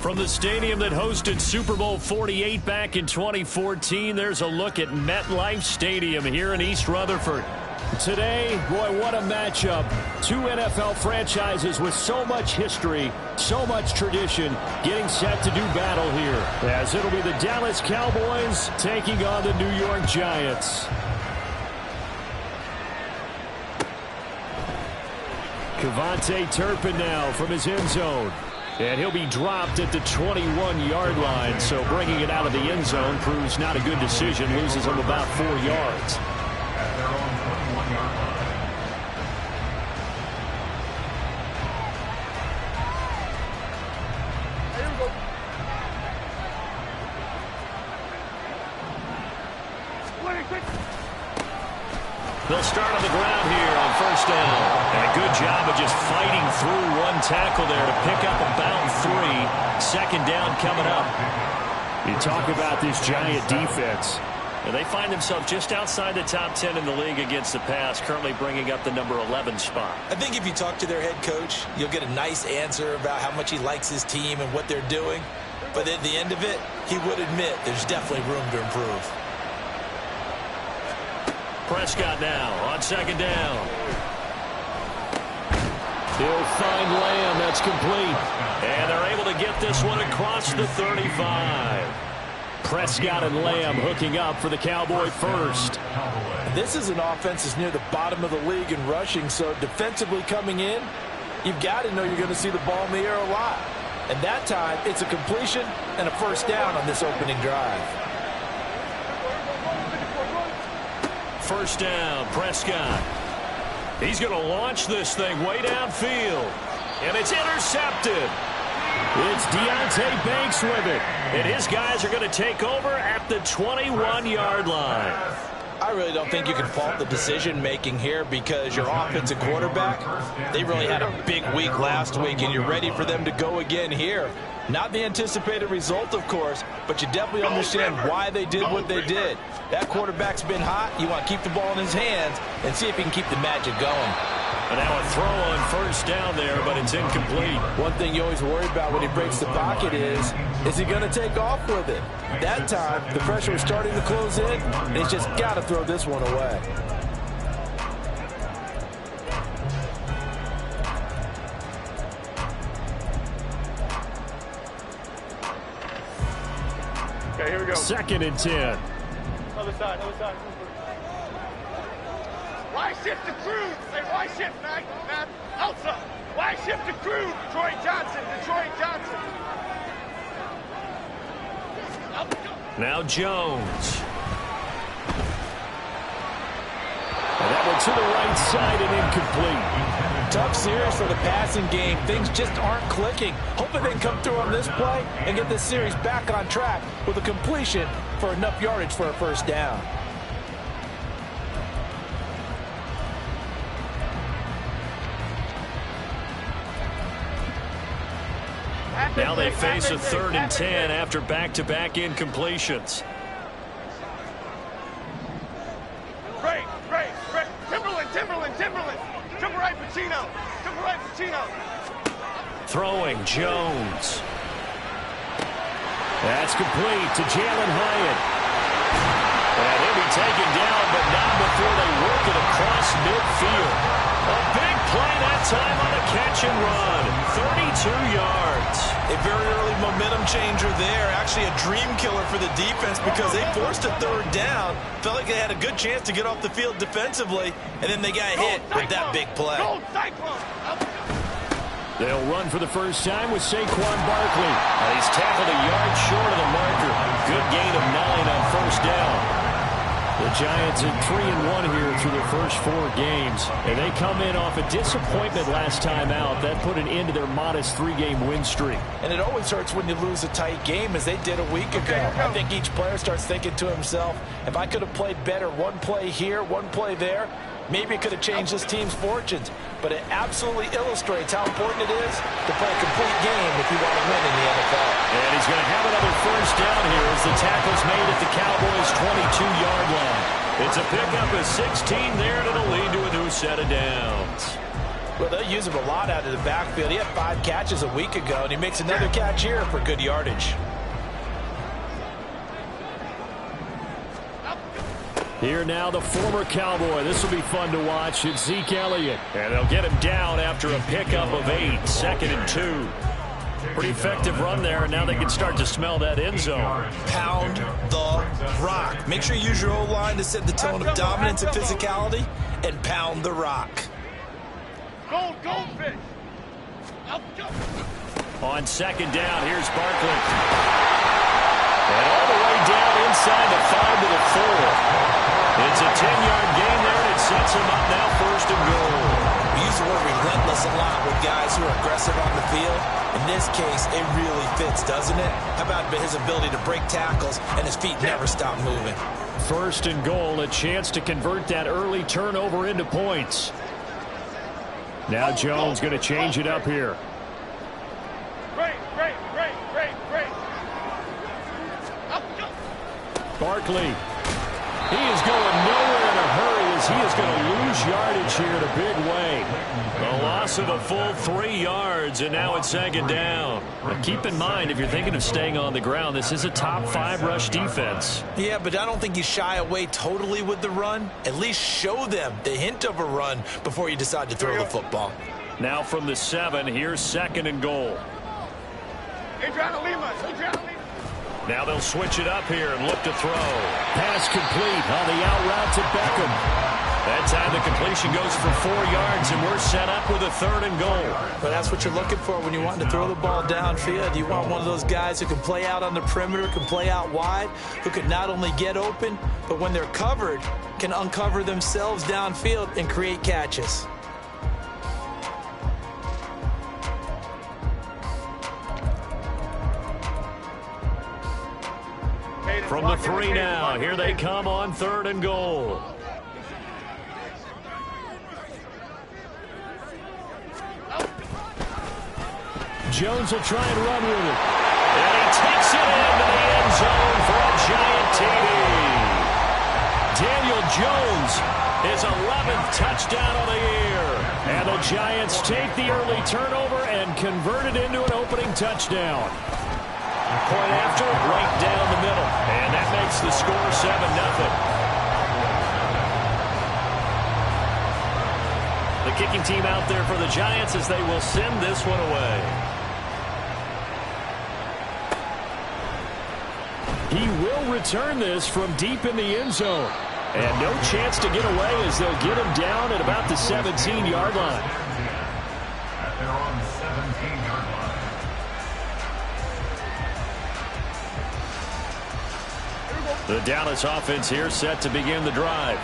From the stadium that hosted Super Bowl 48 back in 2014, there's a look at MetLife Stadium here in East Rutherford. Today, boy, what a matchup. Two NFL franchises with so much history, so much tradition, getting set to do battle here, as it'll be the Dallas Cowboys taking on the New York Giants. Kevontae Turpin now from his end zone. And he'll be dropped at the 21-yard line, so bringing it out of the end zone proves not a good decision. Loses him about 4 yards. They'll start on the ground here on first down. And a good job of just fighting through one tackle there to pick up about 3. Second down coming up. You talk about this Giant defense. And they find themselves just outside the top 10 in the league against the pass, currently bringing up the number 11 spot. I think if you talk to their head coach, you'll get a nice answer about how much he likes his team and what they're doing. But at the end of it, he would admit there's definitely room to improve. Prescott now on second down. He'll find Lamb. That's complete. And they're able to get this one across the 35. Prescott and Lamb hooking up for the Cowboy first. This is an offense that's near the bottom of the league in rushing, so defensively coming in, you've got to know you're going to see the ball in the air a lot. And that time, it's a completion and a first down on this opening drive. First down, Prescott. He's going to launch this thing way downfield. And it's intercepted. It's Deonte Banks with it. And his guys are going to take over at the 21-yard line. I really don't think you can fault the decision-making here because your offensive quarterback, they really had a big week last week, and you're ready for them to go again here. Not the anticipated result, of course, but you definitely understand why they did what they did. That quarterback's been hot. You want to keep the ball in his hands and see if he can keep the magic going. And now a throw on first down there, but it's incomplete. One thing you always worry about when he breaks the pocket is he going to take off with it? That time, the pressure was starting to close in, and he's just got to throw this one away. Okay, here we go. Second and 10. Other side, other side. Why shift the crew? Say, why shift, Mac? Outside. Why shift the crew? Detroit Johnson, Detroit Johnson. Now Jones. And that one to the right side and incomplete. Tough series for the passing game. Things just aren't clicking. Hoping they can come through on this play and get this series back on track with a completion for enough yardage for a first down. Now they face a 3rd and 10 after back-to-back incompletions. Great. Timberland. Jump right, Pacino. Throwing, Jones. That's complete to Jalen Hyatt. And he'll be taken down, but not before they work it across midfield. A big play that time on a catch and run. 32 yards. A very early momentum changer there. Actually a dream killer for the defense because they forced a 3rd down. Felt like they had a good chance to get off the field defensively, and then they got hit with that big play. They'll run for the first time with Saquon Barkley. He's tackled a yard short of the marker. Good gain of 9 on first down. The Giants at 3-1 here through their first 4 games. And they come in off a disappointment last time out. That put an end to their modest 3-game win streak. And it always hurts when you lose a tight game as they did a week ago. I think each player starts thinking to himself, if I could have played better one play here, one play there, maybe it could have changed this team's fortunes. But it absolutely illustrates how important it is to play a complete game if you want to win in the NFL. And he's going to have another first down here as the tackle's made at the Cowboys' 22-yard line. It's a pickup of 16 there, and it'll lead to a new set of downs. Well, they'll use him a lot out of the backfield. He had 5 catches a week ago, and he makes another catch here for good yardage. Here now, the former Cowboy. This will be fun to watch. It's Zeke Elliott. And they'll get him down after a pickup of 8. 2nd and 2. Pretty effective run there, and now they can start to smell that end zone. Pound the rock. Make sure you use your O-line to set the tone of dominance and physicality, and pound the rock. Goldfish. On 2nd down, here's Barkley. And all the way down inside the 5 to the 4. It's a 10-yard gain there, and it sets him up now 1st and goal. We use the word relentless a lot with guys who are aggressive on the field. In this case, it really fits, doesn't it? How about his ability to break tackles and his feet never stop moving? 1st and goal, a chance to convert that early turnover into points. Now Jones going to change it up here. Great. Barkley. He is going nowhere in a hurry as he is going to lose yardage here in a big way. A loss of a full 3 yards, and now it's 2nd down. Now keep in mind, if you're thinking of staying on the ground, this is a top 5 rush defense. Yeah, but I don't think you shy away totally with the run. At least show them the hint of a run before you decide to throw the football. Now from the 7, here's 2nd and goal. Adriana Lima. Now they'll switch it up here and look to throw. Pass complete on the out route to Beckham. That time the completion goes for 4 yards, and we're set up with a 3rd and goal. But that's what you're looking for when you want to throw the ball downfield. You want one of those guys who can play out on the perimeter, can play out wide, who can not only get open, but when they're covered, can uncover themselves downfield and create catches. From the 3 now, here they come on 3rd and goal. Jones will try and run with it. And he takes it into the end zone for a giant TD. Daniel Jones, his 11th touchdown of the year. And the Giants take the early turnover and convert it into an opening touchdown. Point after, right down the middle. And that makes the score 7-0. The kicking team out there for the Giants as they will send this one away. He will return this from deep in the end zone. And no chance to get away as they'll get him down at about the 17-yard line. They're on the 17-yard line. The Dallas offense here set to begin the drive.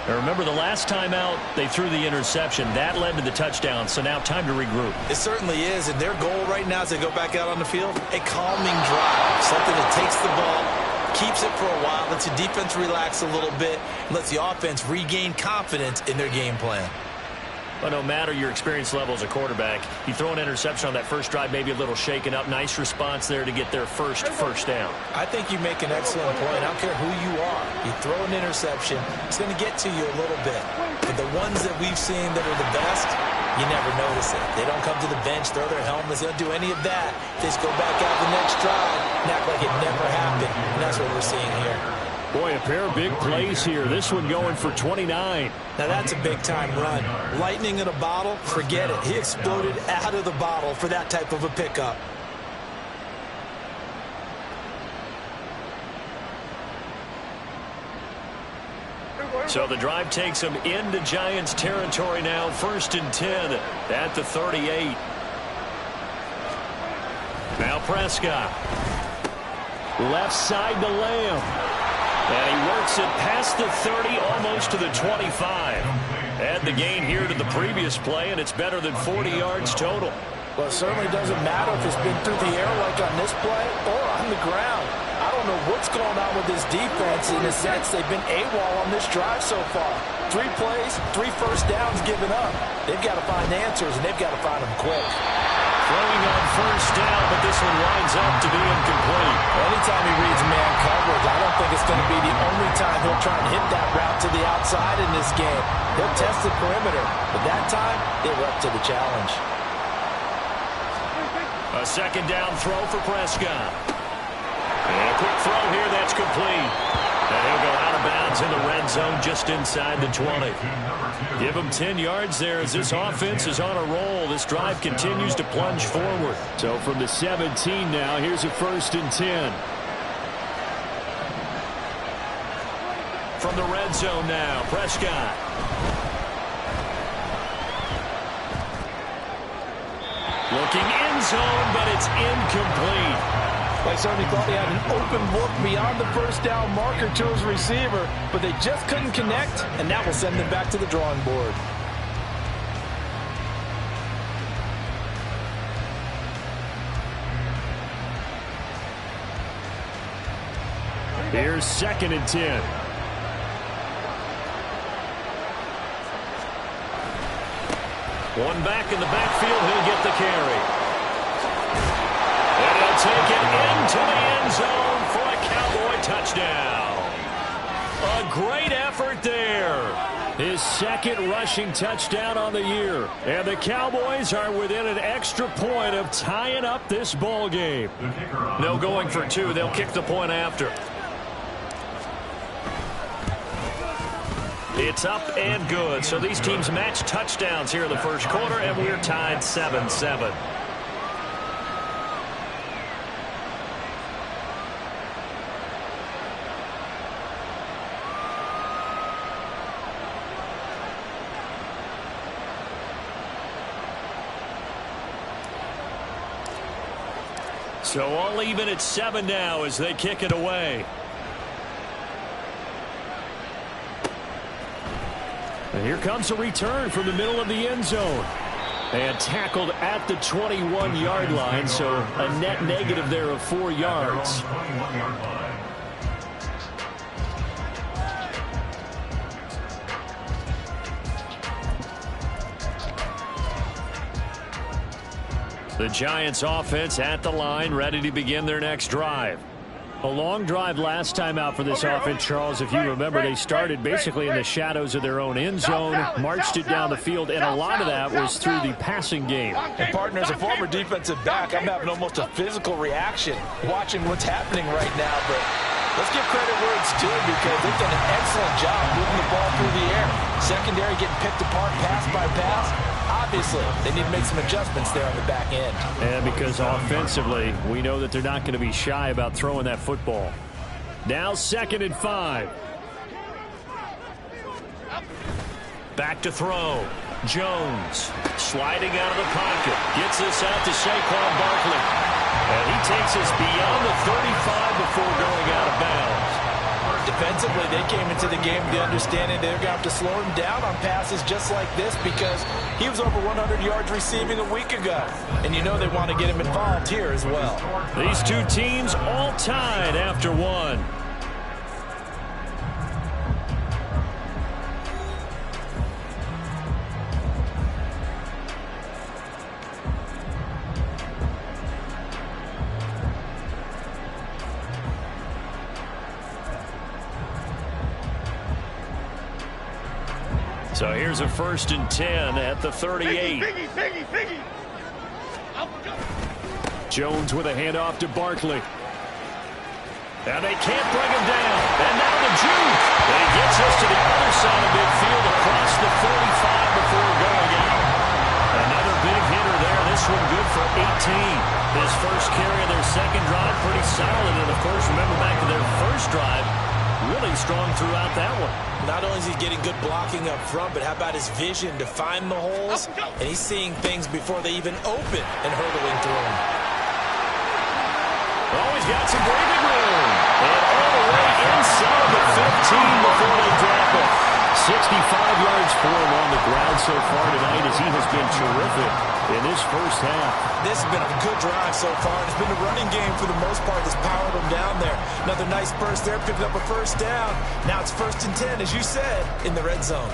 Now remember, the last time out, they threw the interception. That led to the touchdown, so now time to regroup. It certainly is, and their goal right now as they go back out on the field, a calming drive, something that takes the ball, keeps it for a while, lets the defense relax a little bit, lets the offense regain confidence in their game plan. But no matter your experience level as a quarterback, you throw an interception on that first drive, maybe a little shaken up. Nice response there to get their first down. I think you make an excellent point. I don't care who you are. You throw an interception, it's going to get to you a little bit. But the ones that we've seen that are the best, you never notice it. They don't come to the bench, throw their helmets. They don't do any of that. They just go back out the next drive and act like it never happened. And that's what we're seeing here. Boy, a pair of big plays here. This one going for 29. Now that's a big-time run. Lightning in a bottle, forget it. He exploded out of the bottle for that type of a pickup. So the drive takes them into Giants territory now. 1st and 10 at the 38. Now Prescott. Left side to Lamb. And he works it past the 30, almost to the 25. Add the gain here to the previous play, and it's better than 40 yards total. Well, it certainly doesn't matter if it's been through the air like on this play or on the ground. I don't know what's going on with this defense. In a sense, they've been AWOL on this drive so far. 3 plays, 3 first downs given up. They've got to find answers, and they've got to find them quick. Throwing on first down, but this one winds up to be incomplete. Anytime he reads man coverage, I don't think it's going to be the only time he'll try and hit that route to the outside in this game. He'll test the perimeter, but that time, they were up to the challenge. A second down throw for Prescott. And a quick throw here that's complete. And he'll go out of bounds in the red zone just inside the 20. Give him 10 yards there as this offense is on a roll. This drive continues to plunge forward. So from the 17 now, here's a 1st and 10. From the red zone now, Prescott. Looking end zone, but it's incomplete. They certainly thought he had an open look beyond the first down marker to his receiver, but they just couldn't connect, and that will send them back to the drawing board. Here's 2nd and 10. One back in the backfield, he'll get the carry. And he'll take it into the end zone for a Cowboy touchdown. A great effort there. His 2nd rushing touchdown on the year. And the Cowboys are within an extra point of tying up this ball game. No going for 2. They'll kick the point after. It's up and good. So these teams match touchdowns here in the first quarter, and we're tied 7-7. So all even at 7 now as they kick it away. And here comes a return from the middle of the end zone. And tackled at the 21-yard line, so a net negative there of 4 yards. The Giants offense at the line, ready to begin their next drive. A long drive last time out for this offense, Charles. If you remember, they started basically in the shadows of their own end zone, marched it down the field, and a lot of that was through the passing game. And partner, as a former defensive back, I'm having almost a physical reaction watching what's happening right now. But let's give credit where it's due, because they've done an excellent job moving the ball through the air. Secondary getting picked apart pass by pass. Obviously, they need to make some adjustments there on the back end. And because offensively, we know that they're not going to be shy about throwing that football. Now 2nd and 5. Back to throw. Jones sliding out of the pocket. Gets this out to Saquon Barkley. And he takes us beyond the 35 before going out of bounds. Defensively, they came into the game with the understanding they're going to have to slow him down on passes just like this, because he was over 100 yards receiving a week ago. And you know they want to get him involved here as well. These two teams all tied after 1. So here's a 1st and 10 at the 38. Biggie. Jones with a handoff to Barkley. And they can't bring him down. And now the juke. And he gets us to the other side of midfield across the 45 before going out. Another big hitter there. This one good for 18. His first carry of their second drive, pretty solid. And, of course, remember back to their first drive, really strong throughout that one. Not only is he getting good blocking up front, but how about his vision to find the holes? And he's seeing things before they even open and hurdling through them. Oh, he's got some breathing room. And all the way inside the 15 before they drop it. 65 yards for him on the ground so far tonight, as he has been terrific in this first half. This has been a good drive so far. It's been a running game for the most part that's powered him down there. Another nice burst there, picking up a first down. Now it's 1st and 10, as you said, in the red zone.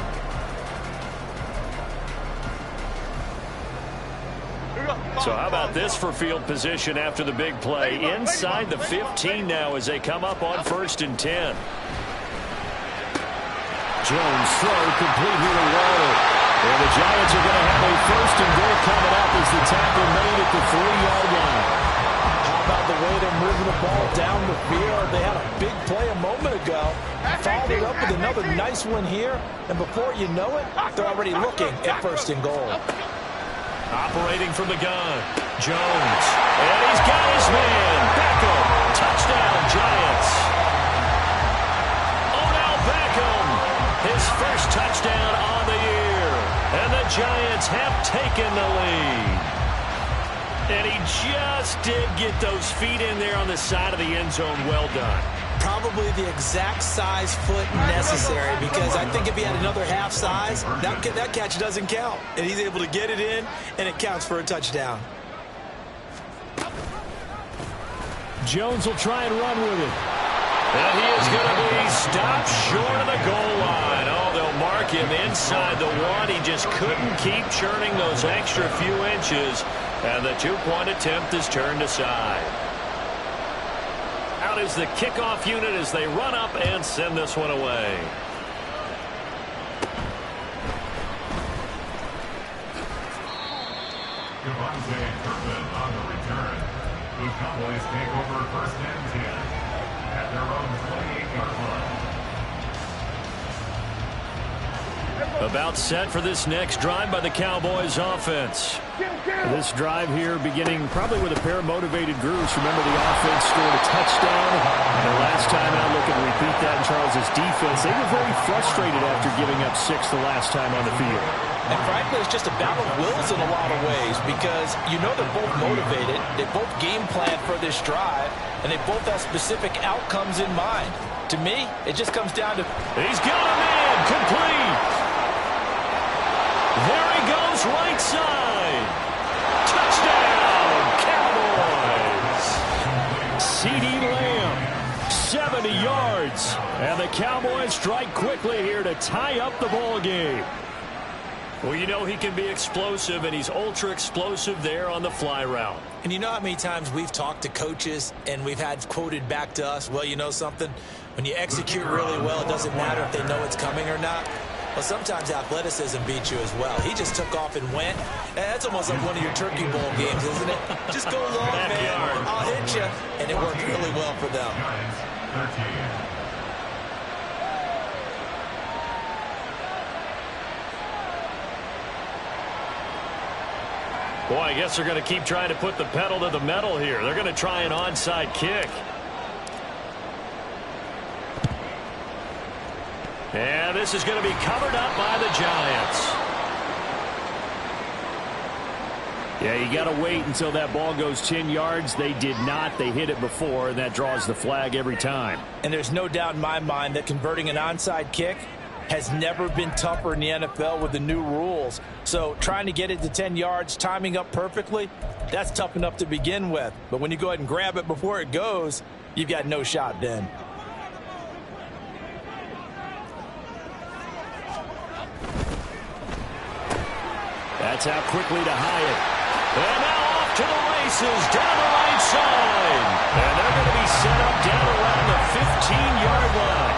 So how about this for field position after the big play? Inside the 15 now as they come up on 1st and 10. Jones throw complete here to Waddle. And the Giants are going to have a 1st and goal coming up as the tackle made at the 3-yard line. How about the way they're moving the ball down the field? They had a big play a moment ago. Followed it up with another nice one here. And before you know it, they're already looking at 1st and goal. Operating from the gun, Jones. And he's got his man. Beckham. Touchdown, Giants. Odell Beckham. His first touchdown on the year. And the Giants have taken the lead. And he just did get those feet in there on the side of the end zone. Well done. Probably the exact size foot necessary, because I think if he had another half size, that catch doesn't count. And he's able to get it in, and it counts for a touchdown. Jones will try and run with it. And he is going to be stopped short of the goal line. Oh, they'll mark him inside the 1. He just couldn't keep churning those extra few inches. And the 2-point attempt is turned aside. Out is the kickoff unit as they run up and send this one away. Devontae Kirkland on the return. The Cowboys take over 1st and 10 at their own 28-yard line. About set for this next drive by the Cowboys offense. This drive here beginning probably with a pair of motivated grooves. Remember, the offense scored a touchdown. And last time out, look at repeat that in Charles' defense. They were very frustrated after giving up 6 the last time on the field. And frankly, it's just a battle of wills in a lot of ways, because you know they're both motivated. They both game plan for this drive, and they both have specific outcomes in mind. To me, it just comes down to... He's got a man complete. There he goes, right side. Touchdown, Cowboys. CeeDee Lamb, 70 yards. And the Cowboys strike quickly here to tie up the ball game. Well, you know he can be explosive, and he's ultra explosive there on the fly route. And you know how many times we've talked to coaches and we've had quoted back to us, well, you know something? When you execute really well, it doesn't matter if they know it's coming or not. Well, sometimes athleticism beats you as well. He just took off and went. And that's almost like one of your Turkey Bowl games, isn't it? Just go long, man. I'll hit you. And it worked really well for them. Boy, I guess they're going to keep trying to put the pedal to the metal here. They're going to try an onside kick. And this is going to be covered up by the Giants. Yeah, you got to wait until that ball goes 10 yards. They did not. They hit it before, and that draws the flag every time. And there's no doubt in my mind that converting an onside kick has never been tougher in the NFL with the new rules. So trying to get it to 10 yards, timing up perfectly, that's tough enough to begin with. But when you go ahead and grab it before it goes, you've got no shot then. That's out quickly to Hyatt. And now off to the races down the right side. And they're going to be set up down around the 15-yard line.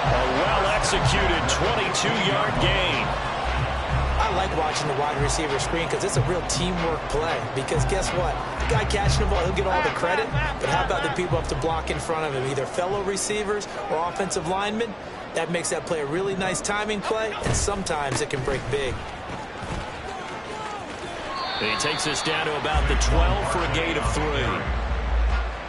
A well-executed 22-yard gain. I like watching the wide receiver screen because it's a real teamwork play. Because guess what? The guy catching the ball, he'll get all the credit. But how about the people up to block in front of him, either fellow receivers or offensive linemen? That makes that play a really nice timing play, and sometimes it can break big. He takes us down to about the 12 for a gain of 3.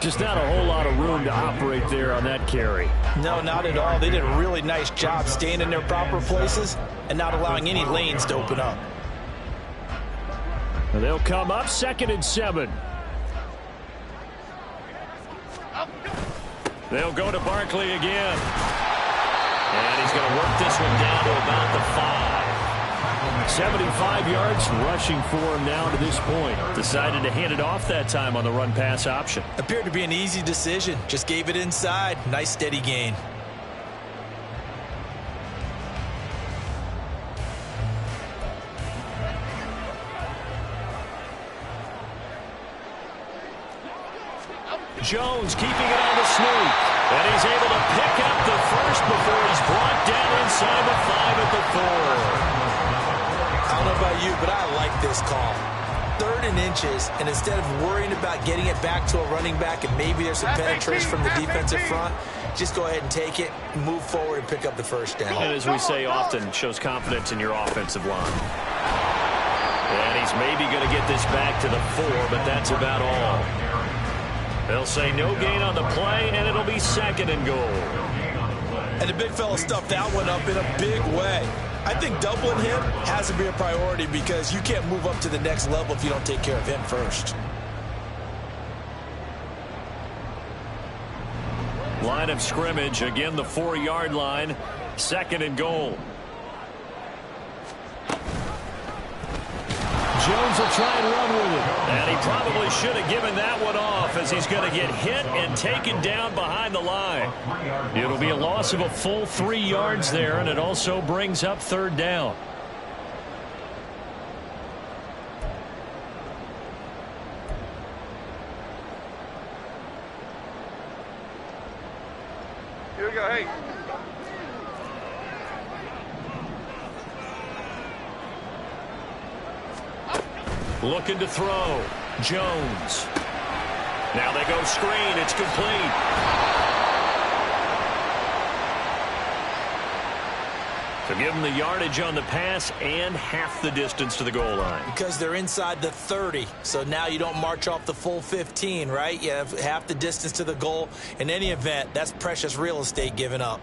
Just not a whole lot of room to operate there on that carry. No, not at all. They did a really nice job staying in their proper places and not allowing any lanes to open up. They'll come up 2nd and 7. They'll go to Barkley again. And he's going to work this one down to about the 5. 75 yards rushing for him now to this point. Decided to hand it off that time on the run-pass option. Appeared to be an easy decision. Just gave it inside. Nice steady gain. Jones keeping it on the sneak. And he's able to pick up the first before he's brought down inside the 5 at the 4. I don't know about you, but I like this call. 3rd and inches, and instead of worrying about getting it back to a running back and maybe there's some penetration from the defensive front, just go ahead and take it, move forward, and pick up the first down. And as we say often, shows confidence in your offensive line. And he's maybe going to get this back to the 4, but that's about all. They'll say no gain on the play, and it'll be 2nd and goal. And the big fella stuffed that one up in a big way. I think doubling him has to be a priority because you can't move up to the next level if you don't take care of him first. Line of scrimmage, again the 4-yard line, 2nd and goal. Jones will try and run with it. And he probably should have given that one off as he's going to get hit and taken down behind the line. It'll be a loss of a full 3 yards there, and it also brings up 3rd down. Here we go, hey. Looking to throw. Jones. Now they go screen. It's complete. So give them the yardage on the pass and half the distance to the goal line. Because they're inside the 30, so now you don't march off the full 15, right? You have half the distance to the goal. In any event, that's precious real estate given up.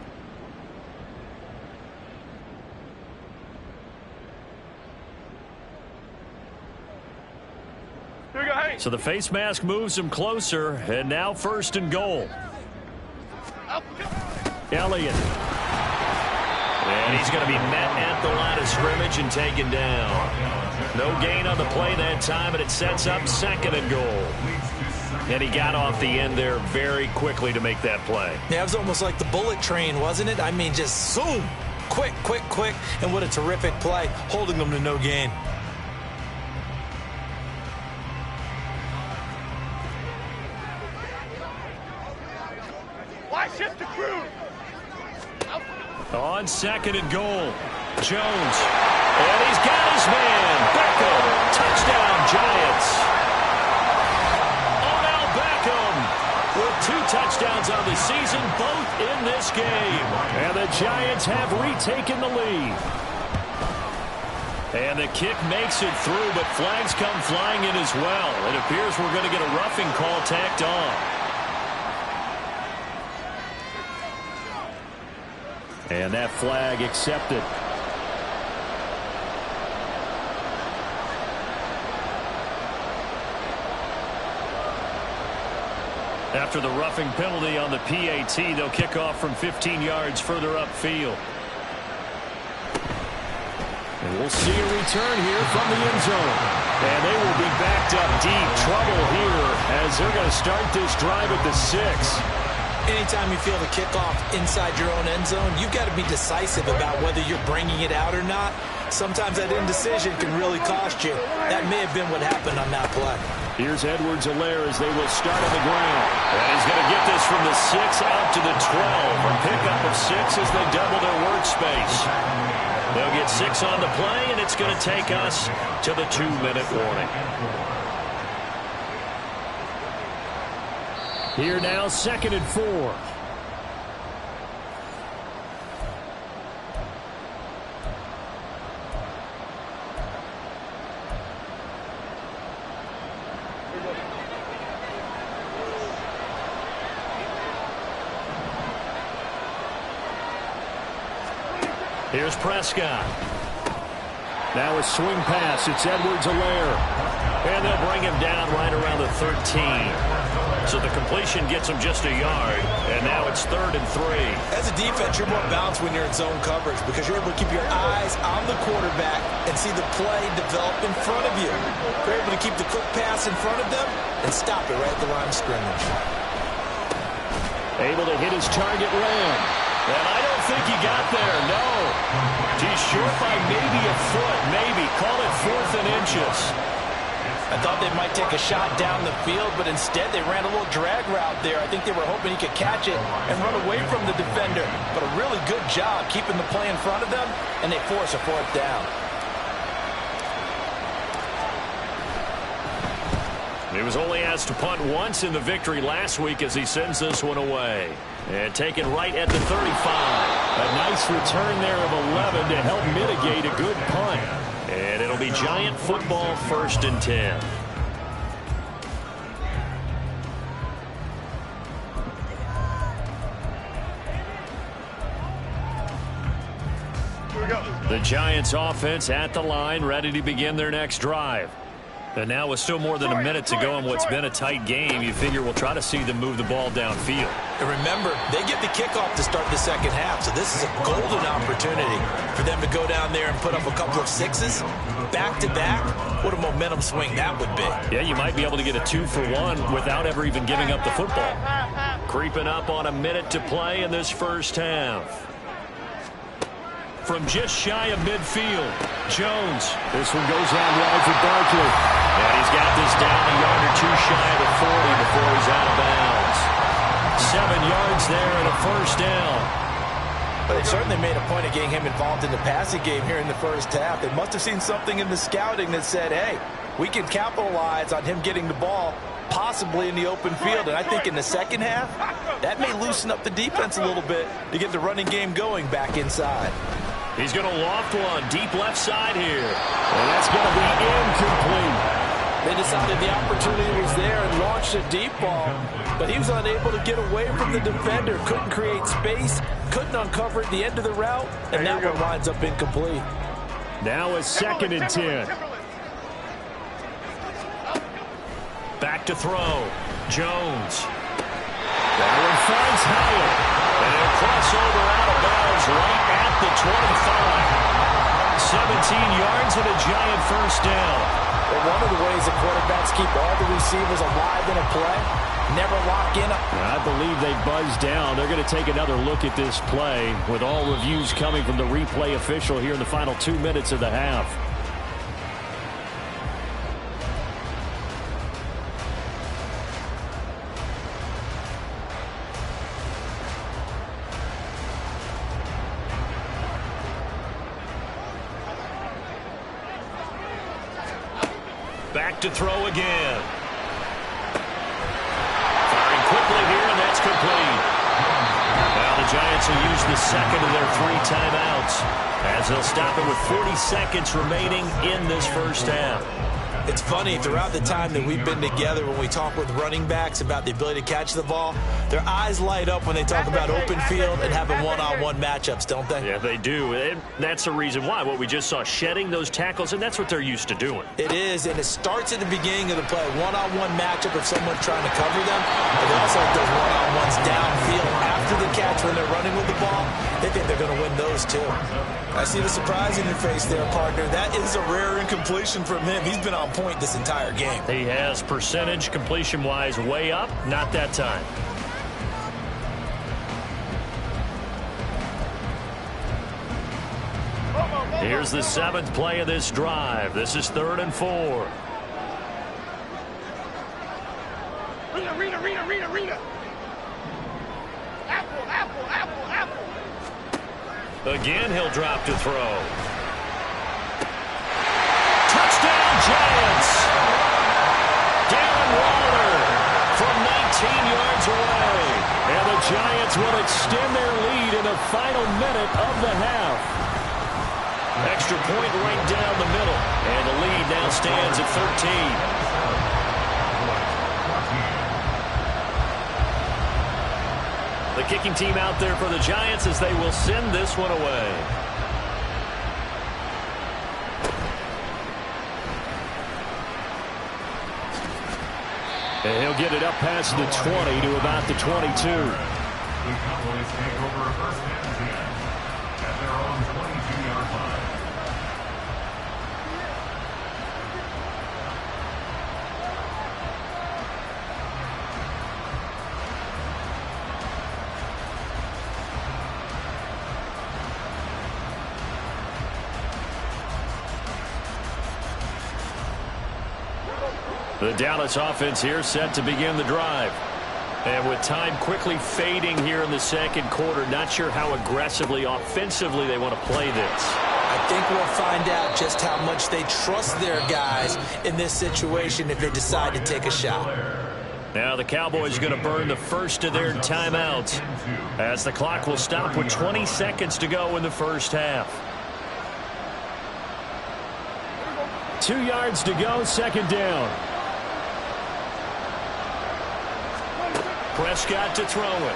So the face mask moves him closer, and now 1st and goal. Elliott. And he's going to be met at the line of scrimmage and taken down. No gain on the play that time, and it sets up 2nd and goal. And he got off the end there very quickly to make that play. Yeah, it was almost like the bullet train, wasn't it? I mean, just zoom. Quick, quick, quick. And what a terrific play, holding them to no gain. On 2nd and goal, Jones. And he's got his man. Beckham. Touchdown, Giants. Odell Beckham with 2 touchdowns on the season, both in this game. And the Giants have retaken the lead. And the kick makes it through, but flags come flying in as well. It appears we're going to get a roughing call tacked on. And that flag accepted. After the roughing penalty on the PAT, they'll kick off from 15 yards further upfield. And we'll see a return here from the end zone. And they will be backed up deep. Trouble here as they're going to start this drive at the 6. Anytime you feel the kickoff inside your own end zone, you've got to be decisive about whether you're bringing it out or not. Sometimes that indecision can really cost you. That may have been what happened on that play. Here's Edwards-Helaire as they will start on the ground. And he's going to get this from the 6 out to the 12. A pickup of 6 as they double their workspace. They'll get 6 on the play, and it's going to take us to the 2-minute warning. Here now, 2nd and 4. Here's Prescott. Now a swing pass. It's Edwards-Helaire. And they'll bring him down right around the 13. So the completion gets him just a yard. And now it's 3rd and 3. As a defense, you're more balanced when you're in zone coverage because you're able to keep your eyes on the quarterback and see the play develop in front of you. You're able to keep the quick pass in front of them and stop it right at the line of scrimmage. Able to hit his target Lamb. And I don't think he got there, no. He's short by maybe a foot, maybe. Call it 4th and inches. I thought they might take a shot down the field, but instead they ran a little drag route there. I think they were hoping he could catch it and run away from the defender. But a really good job keeping the play in front of them, and they force a fourth down. He was only asked to punt once in the victory last week as he sends this one away. And taken right at the 35. A nice return there of 11 to help mitigate a good punt. And it'll be Giant football, 1st and 10. The Giants offense at the line, ready to begin their next drive. And now with still more than a minute to go in what's been a tight game, you figure we'll try to see them move the ball downfield. And remember, they get the kickoff to start the second half, so this is a golden opportunity for them to go down there and put up a couple of sixes back-to-back. What a momentum swing that would be. Yeah, you might be able to get a 2-for-1 without ever even giving up the football. Creeping up on a minute to play in this first half. From just shy of midfield, Jones. This one goes out wide for Barkley. And he's got this down a yard or two shy of the 40 before he's out of bounds. 7 yards there and a first down. But they certainly made a point of getting him involved in the passing game here in the first half. They must have seen something in the scouting that said, hey, we can capitalize on him getting the ball possibly in the open field. And I think in the second half, that may loosen up the defense a little bit to get the running game going back inside. He's going to loft one deep left side here. And that's going to be incomplete. They decided the opportunity was there and launched a deep ball, but he was unable to get away from the defender. Couldn't create space, couldn't uncover at the end of the route, and that one winds up incomplete. Now a 2nd and 10. Back to throw. Jones. That one finds Howard. And a crossover out of bounds right at the 25. 17 yards and a Giant first down. Well, one of the ways the quarterbacks keep all the receivers alive in a play, never lock in. I believe they buzzed down. They're going to take another look at this play with all reviews coming from the replay official here in the final 2 minutes of the half. Back to throw again. Firing quickly here, and that's complete. Now the Giants will use the second of their 3 timeouts as they'll stop it with 40 seconds remaining in this first half. It's funny, throughout the time that we've been together, when we talk with running backs about the ability to catch the ball, their eyes light up when they talk about open field and having one-on-one matchups, don't they? Yeah, they do. And that's the reason why. What we just saw, shedding those tackles, and that's what they're used to doing. It is, and it starts at the beginning of the play. One-on-one matchup if someone's trying to cover them. But they also like those one-on-ones downfield after the catch when they're running with the ball. They think they're going to win those, too. I see the surprise in your face there, partner. That is a rare incompletion from him. He's been on point this entire game. He has percentage completion-wise way up. Not that time. Here's the 7th play of this drive. This is 3rd and 4. Rita. Apple. Again, he'll drop to throw. Touchdown, Giants! Darren Waller from 19 yards away. And the Giants will extend their lead in the final minute of the half. Extra point right down the middle. And the lead now stands at 13. The kicking team out there for the Giants as they will send this one away. And he'll get it up past the 20 to about the 22. The Cowboys take over 1st and 10 at their own 22-yard line. The Dallas offense here set to begin the drive. And with time quickly fading here in the second quarter, not sure how aggressively, offensively they want to play this. I think we'll find out just how much they trust their guys in this situation if they decide to take a shot. Now the Cowboys are going to burn the first of their timeouts as the clock will stop with 20 seconds to go in the first half. 2 yards to go, second down. Prescott to throw it.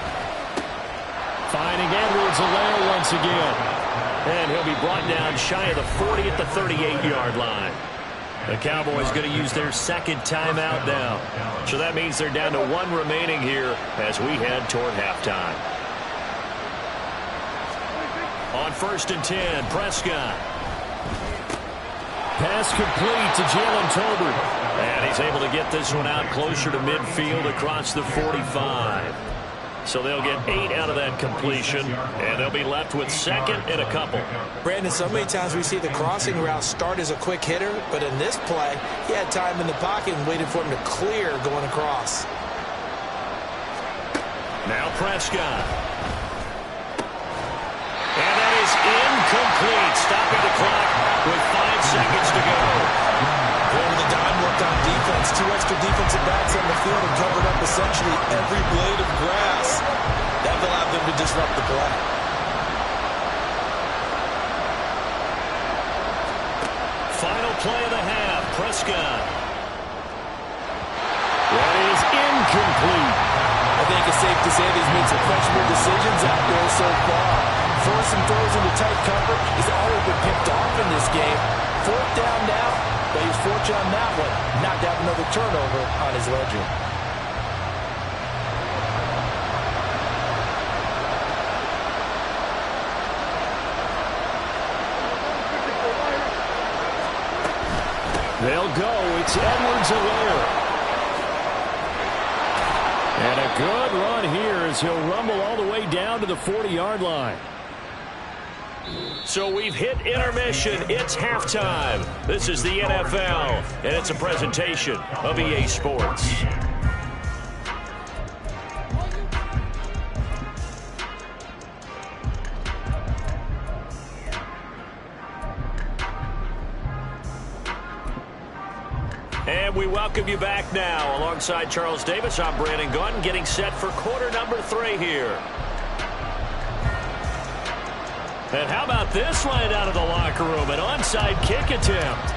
Finding Edwards-Helaire once again. And he'll be brought down shy of the 40 at the 38-yard line. The Cowboys going to use their second timeout now. So that means they're down to 1 remaining here as we head toward halftime. On 1st and 10, Prescott. Pass complete to Jalen Tolbert. And he's able to get this one out closer to midfield across the 45. So they'll get 8 out of that completion, and they'll be left with second and a couple. Brandon, so many times we see the crossing route start as a quick hitter, but in this play, he had time in the pocket and waited for him to clear going across. Now Prescott. And that is incomplete. Stopping the clock with 5 seconds to go. Going the dime worked on defense. 2 extra defensive backs on the field and covered up essentially every blade of grass. That allowed them to disrupt the play. Final play of the half. Prescott. That is incomplete. I think it's safe to say that he's made some questionable decisions out there so far. Forcing throws into tight coverage. He's always been picked off in this game. 4th down now, but he's fortunate on that one. Not to have another turnover on his ledger. They'll go. It's Edwards-Helaire. And a good run here as he'll rumble all the way down to the 40-yard line. So we've hit intermission. It's halftime. This is the NFL, and it's a presentation of EA Sports. And we welcome you back now. Alongside Charles Davis, I'm Brandon Gaudin, getting set for quarter number 3 here. And how about this right out of the locker room? An onside kick attempt.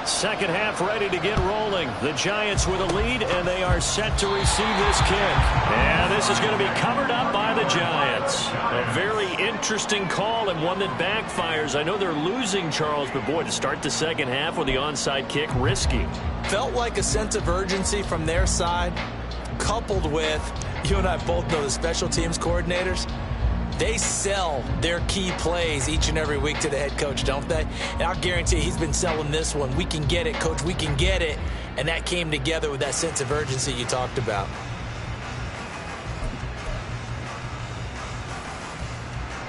Second half ready to get rolling. The Giants with a lead, and they are set to receive this kick. And this is going to be covered up by the Giants. A very interesting call and one that backfires. I know they're losing, Charles, but boy, to start the second half with the onside kick, risky. Felt like a sense of urgency from their side, coupled with, you and I both know the special teams coordinators, they sell their key plays each and every week to the head coach, don't they? And I'll guarantee he's been selling this one. We can get it, coach. We can get it. And that came together with that sense of urgency you talked about.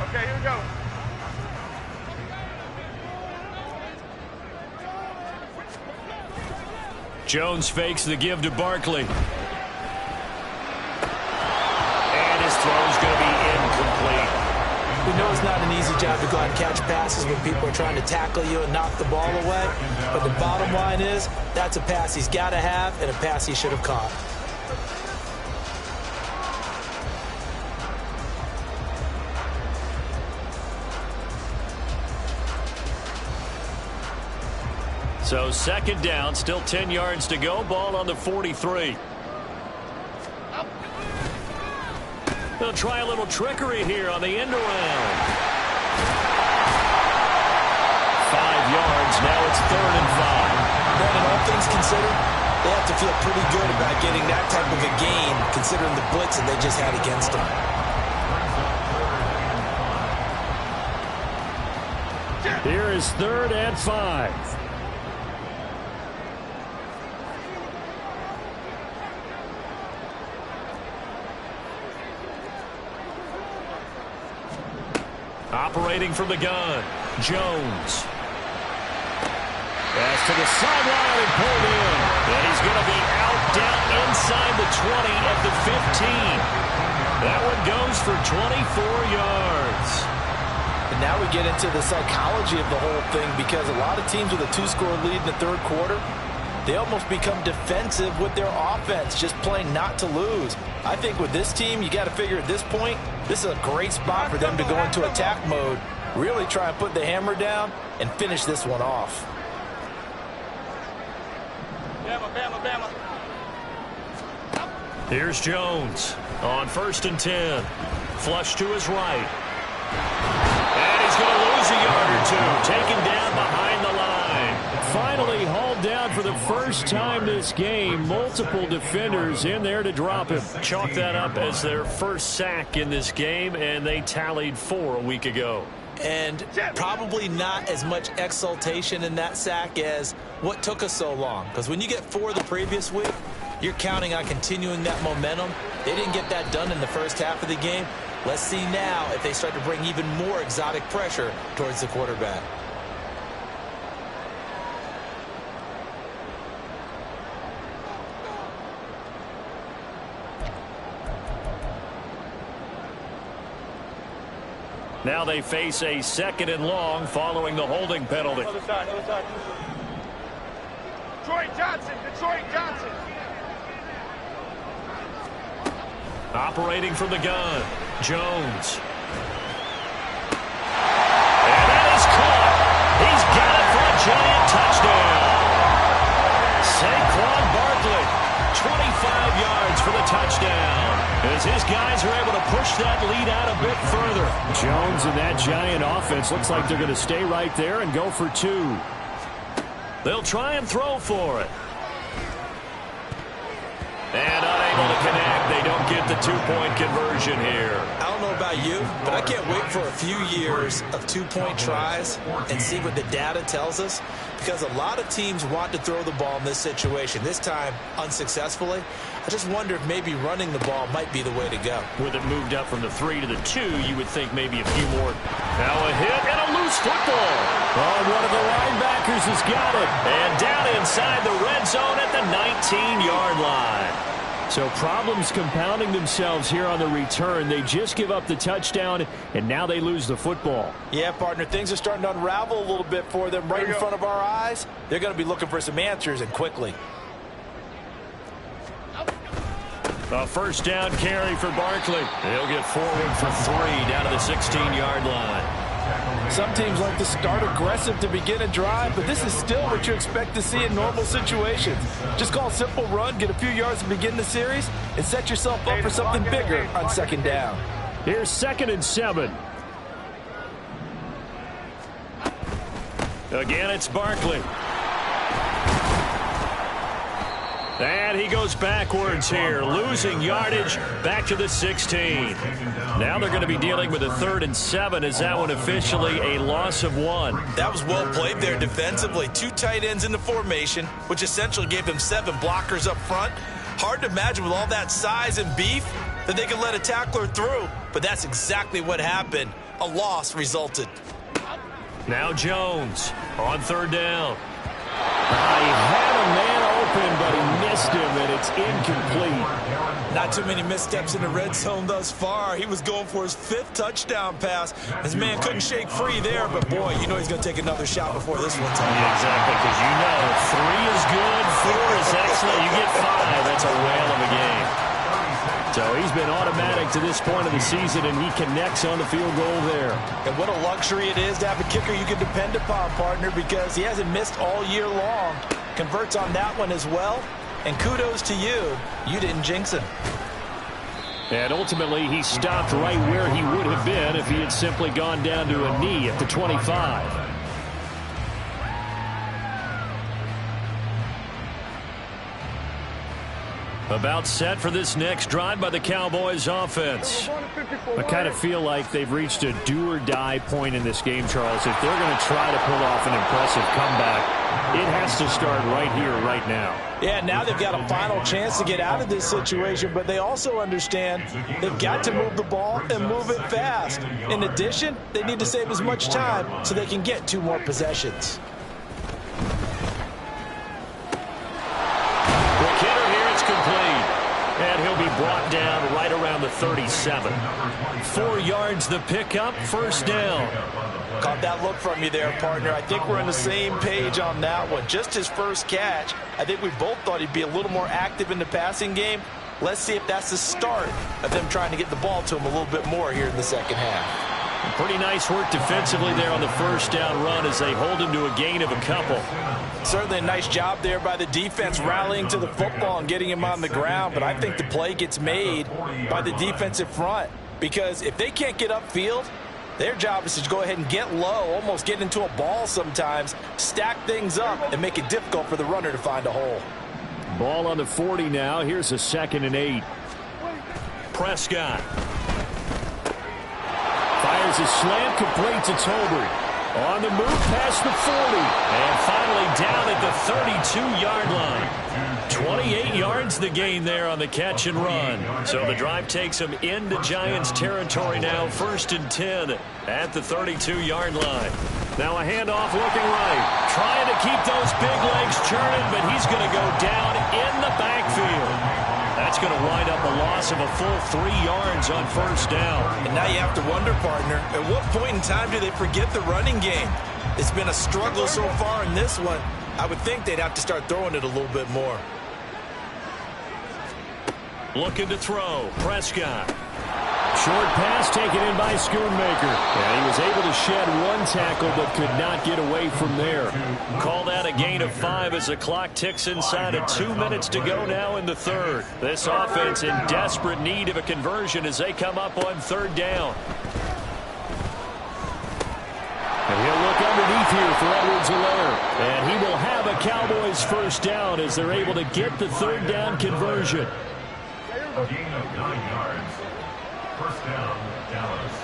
Okay, here we go. Jones fakes the give to Barkley. And his throw's going to be incomplete. We know it's not an easy job to go out and catch passes when people are trying to tackle you and knock the ball away. But the bottom line is, that's a pass he's got to have and a pass he should have caught. So second down, still 10 yards to go. Ball on the 43. They'll try a little trickery here on the end around. 5 yards. Now it's 3rd and 5. Brandon, all things considered, they have to feel pretty good about getting that type of a gain, considering the blitz that they just had against them. Here is 3rd and 5. Operating from the gun, Jones. Pass to the sideline and pulled in. And he's going to be out down inside the 20 at the 15. That one goes for 24 yards. And now we get into the psychology of the whole thing, because a lot of teams with a 2-score lead in the third quarter, they almost become defensive with their offense, just playing not to lose. I think with this team, you got to figure at this point, this is a great spot for them to go into attack mode, really try and put the hammer down and finish this one off. Bama, Bama, Bama. Here's Jones on 1st and 10. Flush to his right. And he's going to lose a yard or two. Taken down behind the line. Finally hauled down for the first time this game. Multiple defenders in there to drop him. Chalk that up as their first sack in this game, and they tallied 4 a week ago. And probably not as much exultation in that sack as what took us so long. Because when you get 4 the previous week, you're counting on continuing that momentum. They didn't get that done in the first half of the game. Let's see now if they start to bring even more exotic pressure towards the quarterback. Now they face a 2nd and long following the holding penalty. Other side, other side. Detroit Johnson, Detroit Johnson. Operating from the gun, Jones. And that is caught. He's got it for a giant touchdown. Saquon Barkley, 25 yards for the touchdown, as his guys are able to push that lead out a bit further. Jones and that giant offense looks like they're going to stay right there and go for 2. They'll try and throw for it. And unable to connect. They don't get the 2-point conversion here. I don't know about you, but I can't wait for a few years of 2-point tries and see what the data tells us, because a lot of teams want to throw the ball in this situation. This time, unsuccessfully. I just wonder if maybe running the ball might be the way to go. With it moved up from the 3 to the 2, you would think maybe a few more. Now a hit and a loose football. Oh, one of the linebackers has got it. And down inside the red zone at the 19-yard line. So problems compounding themselves here on the return. They just give up the touchdown, and now they lose the football. Yeah, partner, things are starting to unravel a little bit for them right in front of our eyes. They're going to be looking for some answers, and quickly. A 1st down carry for Barkley. He'll get forward for 3 down to the 16-yard line. Some teams like to start aggressive to begin a drive, but this is still what you expect to see in normal situations. Just call a simple run, get a few yards to begin the series, and set yourself up for something bigger on 2nd down. Here's 2nd and 7. Again, it's Barkley. And he goes backwards here, losing yardage back to the 16. Now they're going to be dealing with a 3rd and 7. Is that one officially a loss of 1? That was well played there defensively. 2 tight ends in the formation, which essentially gave them 7 blockers up front. Hard to imagine with all that size and beef that they could let a tackler through, but that's exactly what happened. A loss resulted. Now Jones on 3rd down. He had a man open, but he missed him, and it's incomplete. Not too many missteps in the red zone thus far. He was going for his 5th touchdown pass. His man couldn't shake free there, but boy, you know he's going to take another shot before this one's over. Yeah, exactly, because you know 3 is good, 4 is excellent. You get 5, that's a whale of a game. So he's been automatic to this point of the season, and he connects on the field goal there. And what a luxury it is to have a kicker you can depend upon, partner, because he hasn't missed all year long. Converts on that one as well. And kudos to you. You didn't jinx him. And ultimately, he stopped right where he would have been if he had simply gone down to a knee at the 25. About set for this next drive by the Cowboys offense. I kind of feel like they've reached a do-or-die point in this game, Charles. If they're going to try to pull off an impressive comeback, it has to start right here, right now. Yeah, now they've got a final chance to get out of this situation, but they also understand they've got to move the ball and move it fast. In addition, they need to save as much time so they can get 2 more possessions. be brought down right around the 37. 4 yards the pickup, first down. Caught that look from you there, partner. I think we're on the same page on that one. Just his first catch, I think we both thought he'd be a little more active in the passing game. Let's see if that's the start of them trying to get the ball to him a little bit more here in the second half. Pretty nice work defensively there on the first down run as they hold him to a gain of a couple. Certainly a nice job there by the defense rallying to the football and getting him on the ground, but I think the play gets made by the defensive front because if they can't get upfield, their job is to go ahead and get low, almost get into a ball sometimes, stack things up, and make it difficult for the runner to find a hole. Ball on the 40 now. Here's a 2nd and 8. Prescott. Fires a slant, complete to Tolbert. On the move past the 40. And finally down at the 32-yard line. 28 yards the gain there on the catch and run. So the drive takes them into Giants territory now. 1st and 10 at the 32-yard line. Now a handoff looking right. Trying to keep those big legs churning, but he's going to go down in the backfield. That's going to wind up a loss of a full 3 yards on first down. And now you have to wonder, partner, at what point in time do they forget the running game? It's been a struggle so far in this one. I would think they'd have to start throwing it a little bit more. Looking to throw. Prescott. Short pass taken in by Schoonmaker. And he was able to shed 1 tackle but could not get away from there. Call that a gain of 5 as the clock ticks inside of 2 minutes to go now in the third. This offense in desperate need of a conversion as they come up on 3rd down. And he'll look underneath here for Edwards-Helaire. And he will have a Cowboys first down as they're able to get the 3rd down conversion. A gain of 9 yards. First down, Dallas.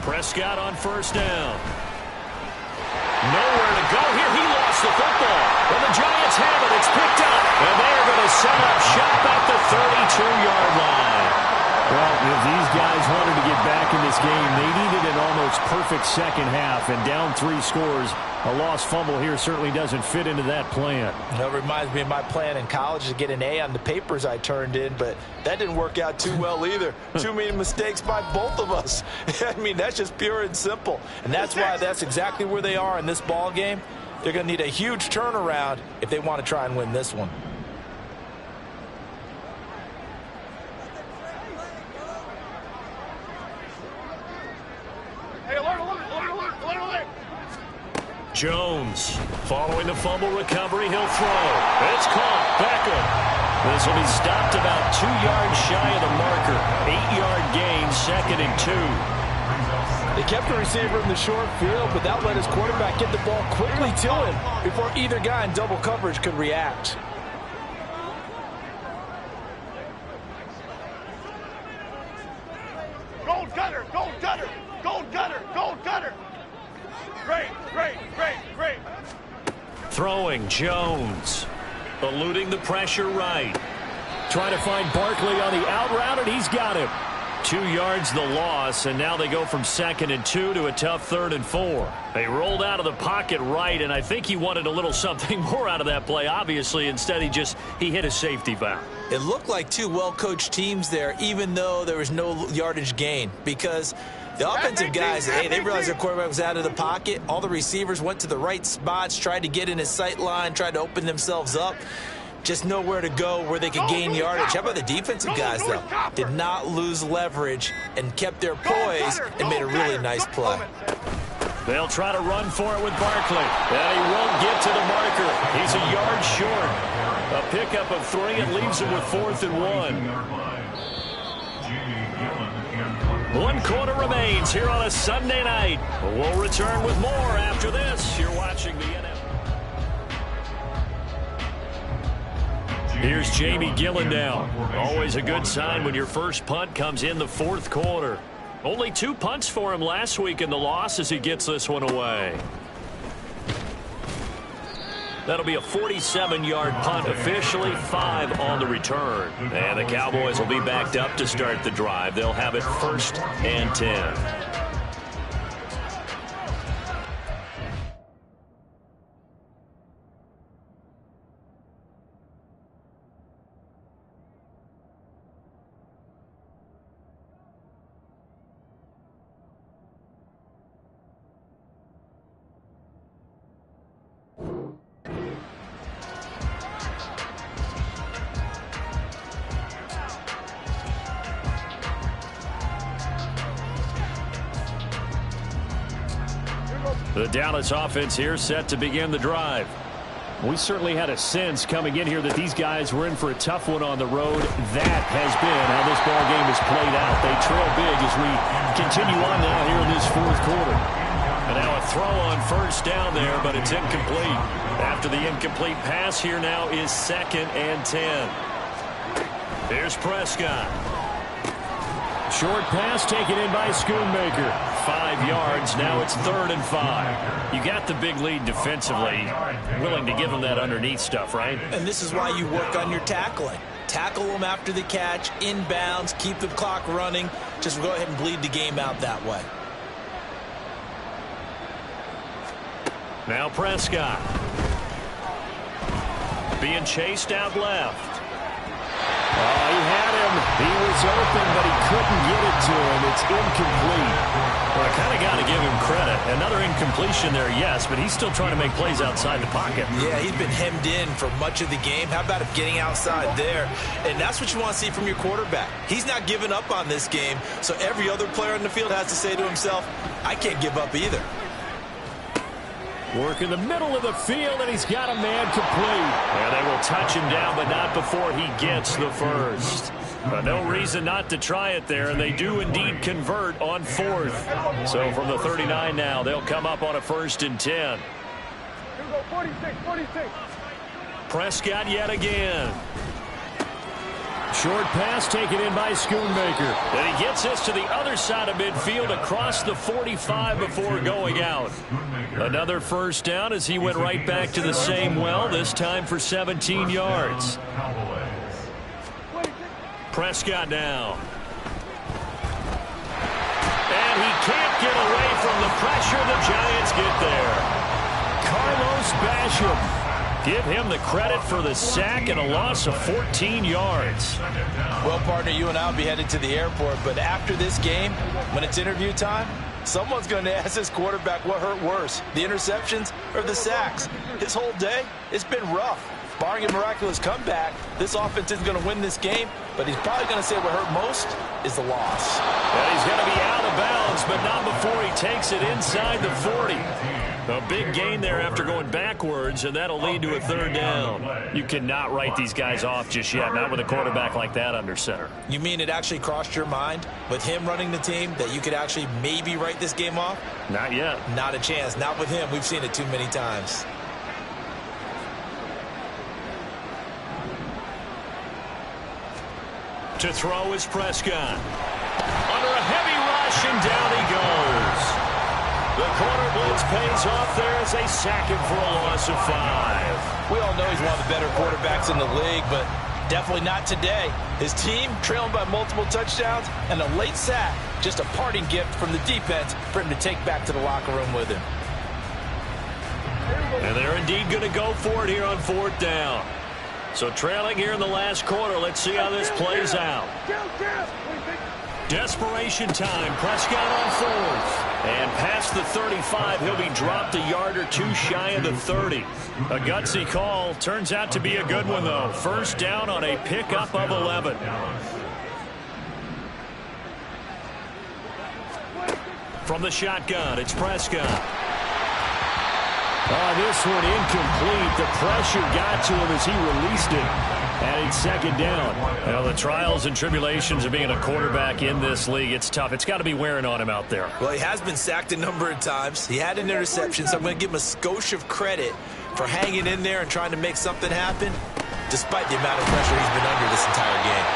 Prescott on first down. Nowhere to go here. He lost the football. And the Giants have it. It's picked up. And they are going to set up shop at the 32-yard line. Well, if these guys wanted to get back in this game, they needed an almost perfect second half. And down 3 scores, a lost fumble here certainly doesn't fit into that plan. That reminds me of my plan in college to get an A on the papers I turned in, but that didn't work out too well either. Too many mistakes by both of us. I mean, that's just pure and simple. And that's why that's exactly where they are in this ball game. They're going to need a huge turnaround if they want to try and win this one. Jones following the fumble recovery. He'll throw. It's caught. Beckham. This will be stopped about 2 yards shy of the marker. 8-yard gain, 2nd and 2. They kept the receiver in the short field, but that let his quarterback get the ball quickly to him before either guy in double coverage could react. Gold gunner, gold gunner, gold gunner, gold gunner. Great, great, great, great. Throwing Jones. Eluding the pressure right. Trying to find Barkley on the out route, and he's got him. 2 yards the loss, and now they go from 2nd and 2 to a tough 3rd and 4. They rolled out of the pocket right, and I think he wanted a little something more out of that play, obviously. Instead, he hit a safety valve. It looked like 2 well-coached teams there, even though there was no yardage gain, because the offensive guys, hey, they realized their quarterback was out of the pocket. All the receivers went to the right spots, tried to get in his sight line, tried to open themselves up. Just nowhere to go where they could gain yardage. How about the defensive guys, though? Did not lose leverage and kept their poise and made a really nice play. They'll try to run for it with Barkley. And he won't get to the marker. He's a yard short. A pickup of 3. It leaves him with 4th and 1. 1 quarter remains here on a Sunday night. We'll return with more after this. You're watching the NFL. Here's Jamie Gillen now. Always a good sign when your first punt comes in the 4th quarter. Only 2 punts for him last week in the loss as he gets this one away. That'll be a 47-yard punt officially, 5 on the return. And the Cowboys will be backed up to start the drive. They'll have it 1st and 10. The Dallas offense here set to begin the drive. We certainly had a sense coming in here that these guys were in for a tough one on the road. That has been how this ball game has played out. They trail big as we continue on now here in this fourth quarter. And now a throw on first down there, but it's incomplete. After the incomplete pass, here now is 2nd and 10. Here's Prescott. Short pass taken in by Schoonmaker. 5 yards. Now it's 3rd and 5. You got the big lead defensively. Willing to give them that underneath stuff, right? And this is why you work on your tackling. Tackle them after the catch, inbounds, keep the clock running. Just go ahead and bleed the game out that way. Now Prescott. Being chased out left. Oh, he had him. He was open, but he couldn't get it to him. It's incomplete. Well, I kind of got to give him credit. Another incompletion there, yes, but he's still trying to make plays outside the pocket. Yeah, he's been hemmed in for much of the game. How about him getting outside there? And that's what you want to see from your quarterback. He's not giving up on this game, so every other player in the field has to say to himself, I can't give up either. Work in the middle of the field, and he's got a man complete. And they will touch him down, but not before he gets the first. No reason not to try it there, and they do indeed convert on 4th. So from the 39 now, they'll come up on a 1st and 10. 46. Prescott yet again. Short pass taken in by Schoonmaker. And he gets this to the other side of midfield across the 45 before going out. Another first down as he went right back to the same well, this time for 17 yards. Prescott now. And he can't get away from the pressure. The Giants get there. Carlos Basham. Give him the credit for the sack and a loss of 14 yards. Well, partner, you and I will be headed to the airport, but after this game, when it's interview time, someone's going to ask this quarterback what hurt worse, the interceptions or the sacks. His whole day, it's been rough. Barring a miraculous comeback, this offense isn't going to win this game, but he's probably going to say what hurt most is the loss. And he's going to be out of bounds, but not before he takes it inside the 40. A big gain there after going backwards, and that'll lead to a 3rd down. You cannot write these guys off just yet, not with a quarterback like that under center. You mean it actually crossed your mind with him running the team that you could actually maybe write this game off? Not yet. Not a chance. Not with him. We've seen it too many times. To throw is Prescott. Under a heavy rush, and down he goes. The corner blitz pays off there as they sack him for a loss of 5. We all know he's one of the better quarterbacks in the league, but definitely not today. His team trailing by multiple touchdowns, and a late sack, just a parting gift from the defense for him to take back to the locker room with him. And they're indeed going to go for it here on 4th down. So trailing here in the last quarter, let's see how this plays out. Desperation time. Prescott on 4th. And past the 35, he'll be dropped a yard or 2 shy of the 30. A gutsy call. Turns out to be a good one, though. First down on a pickup of 11. From the shotgun, it's Prescott. Oh, this one incomplete. The pressure got to him as he released it. And it's 2nd down. You know, the trials and tribulations of being a quarterback in this league, it's tough. It's got to be wearing on him out there. Well, he has been sacked a number of times. He had an interception, so I'm going to give him a skosh of credit for hanging in there and trying to make something happen, despite the amount of pressure he's been under this entire game.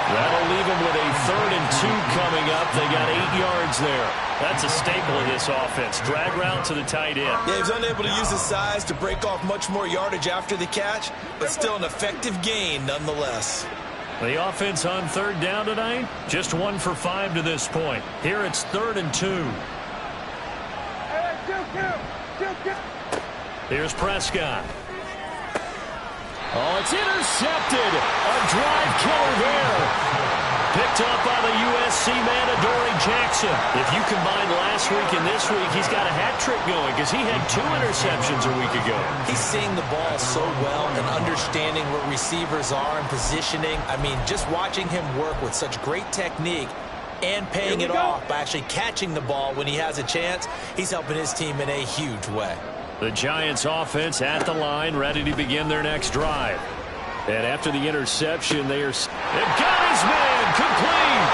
That'll leave him with a 3rd and 2 coming up. They got 8 yards there. That's a staple of this offense. Drag route to the tight end. Yeah, he's unable to use his size to break off much more yardage after the catch, but still an effective gain nonetheless. The offense on 3rd down tonight, just 1 for 5 to this point. Here it's 3rd and 2. Here's Prescott. Oh, it's intercepted. A drive killer there. Picked up by the USC man, Adoree Jackson. If you combine last week and this week, he's got a hat trick going because he had 2 interceptions a week ago. He's seeing the ball so well and understanding where receivers are and positioning. I mean, just watching him work with such great technique, and paying it off by actually catching the ball when he has a chance. He's helping his team in a huge way. The Giants offense at the line, ready to begin their next drive. And after the interception, they've got his man complete.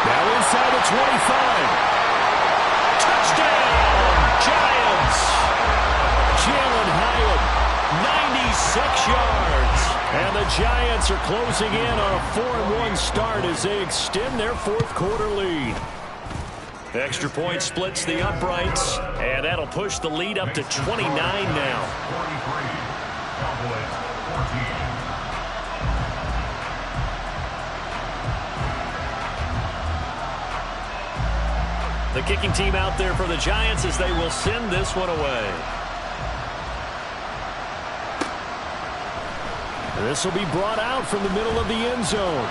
Now inside the 25. Touchdown, Giants. Jalen Hyatt, 96 yards. And the Giants are closing in on a 4-1 start as they extend their fourth quarter lead. Extra point splits the uprights, and that'll push the lead up to 29 now. 43. Cowboys 14. The kicking team out there for the Giants as they will send this one away. This will be brought out from the middle of the end zone.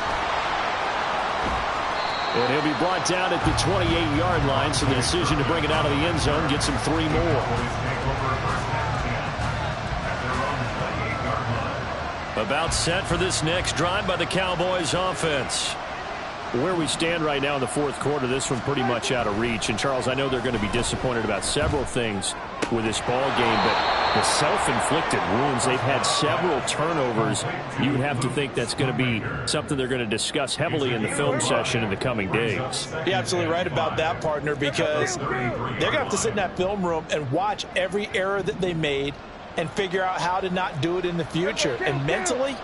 And he'll be brought down at the 28-yard line, so the decision to bring it out of the end zone gets him 3 more. About set for this next drive by the Cowboys offense. Where we stand right now in the fourth quarter, this one pretty much out of reach. And, Charles, I know they're going to be disappointed about several things with this ball game, but the self-inflicted wounds, they've had several turnovers. You would have to think that's going to be something they're going to discuss heavily in the film session in the coming days. You're absolutely right about that, partner, because they're going to have to sit in that film room and watch every error that they made and figure out how to not do it in the future. And mentally,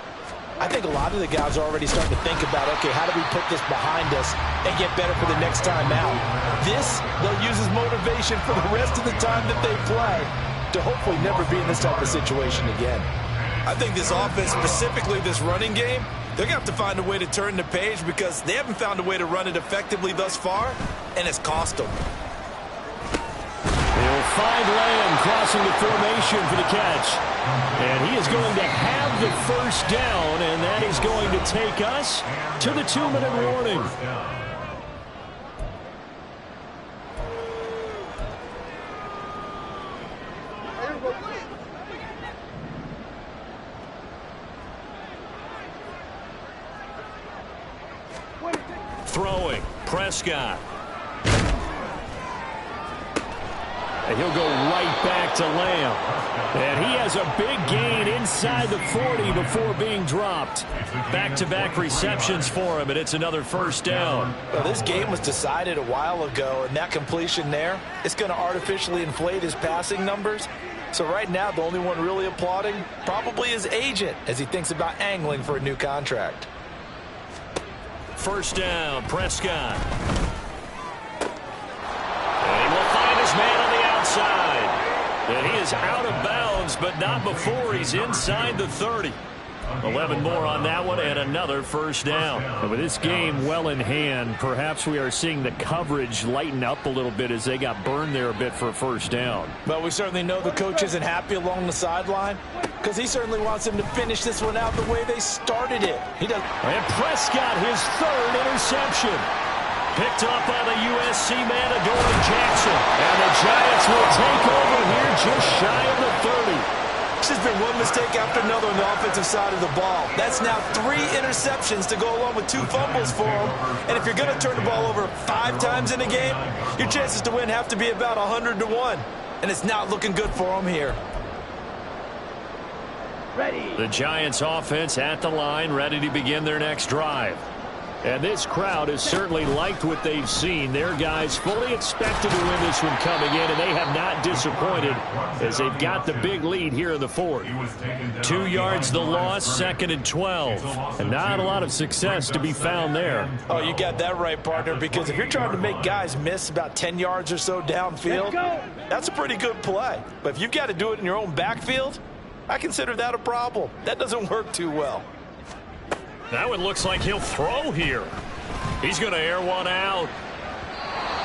I think a lot of the guys are already starting to think about, okay, how do we put this behind us and get better for the next time out? This, they'll use as motivation for the rest of the time that they play to hopefully never be in this type of situation again. I think this offense, specifically this running game, they're going to have to find a way to turn the page because they haven't found a way to run it effectively thus far, and it's cost them. They'll find Lamb crossing the formation for the catch. And he is going to have the first down, and that is going to take us to the 2-minute warning. Throwing, Prescott. And he'll go right back to Lamb. And he has a big gain inside the 40 before being dropped. Back-to-back receptions for him, and it's another first down. Well, this game was decided a while ago, and that completion there is going to artificially inflate his passing numbers. So right now, the only one really applauding probably his agent as he thinks about angling for a new contract. First down, Prescott. And he will find his man on the outside. And he is out of bounds, but not before he's inside the 30. 11 more on that one, and another first down. And with this game well in hand, perhaps we are seeing the coverage lighten up a little bit as they got burned there a bit for a first down. But we certainly know the coach isn't happy along the sideline because he certainly wants them to finish this one out the way they started it. He does. And Prescott, his third interception. Picked up by the USC man, Adoree Jackson. And the Giants will take over here just shy of the 30. This has been one mistake after another on the offensive side of the ball. That's now 3 interceptions to go along with 2 fumbles for them. And if you're going to turn the ball over 5 times in a game, your chances to win have to be about 100-1. And it's not looking good for them here. Ready. The Giants offense at the line, ready to begin their next drive. And this crowd has certainly liked what they've seen. Their guys fully expected to win this one coming in, and they have not disappointed as they've got the big lead here in the fourth. 2 yards the loss, 2nd and 12. And not a lot of success to be found there. Oh, you got that right, partner, because if you're trying to make guys miss about 10 yards or so downfield, that's a pretty good play. But if you've got to do it in your own backfield, I consider that a problem. That doesn't work too well. That one looks like he'll throw here. He's going to air one out.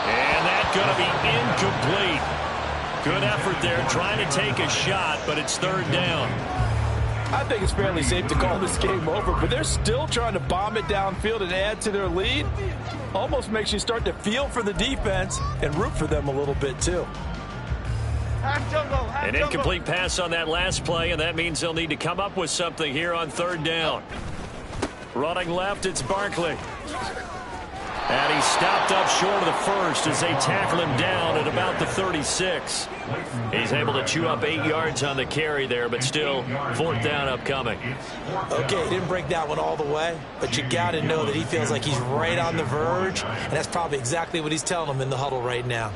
And that's going to be incomplete. Good effort there trying to take a shot, but it's 3rd down. I think it's fairly safe to call this game over, but they're still trying to bomb it downfield and add to their lead. Almost makes you start to feel for the defense and root for them a little bit too. An incomplete pass on that last play, and that means they'll need to come up with something here on 3rd down. Running left, it's Barkley. And he stopped up short of the first as they tackle him down at about the 36. He's able to chew up 8 yards on the carry there, but still 4th down upcoming. Okay, he didn't break that one all the way, but you got to know that he feels like he's right on the verge, and that's probably exactly what he's telling them in the huddle right now.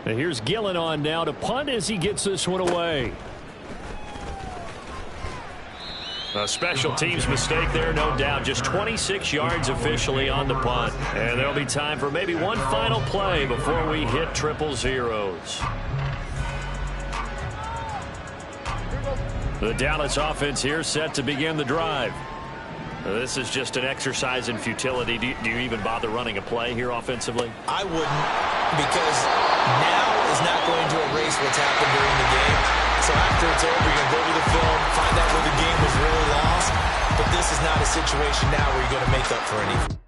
And here's Gillen on now to punt as he gets this one away. A special teams mistake there, no doubt. Just 26 yards officially on the punt. And there'll be time for maybe one final play before we hit 000. The Dallas offense here set to begin the drive. This is just an exercise in futility. Do you even bother running a play here offensively? I wouldn't, because now is not going to erase what's happened during the game. So after it's over, you're going to go to the film, find out where the game was really lost. But this is not a situation now where you're going to make up for anything.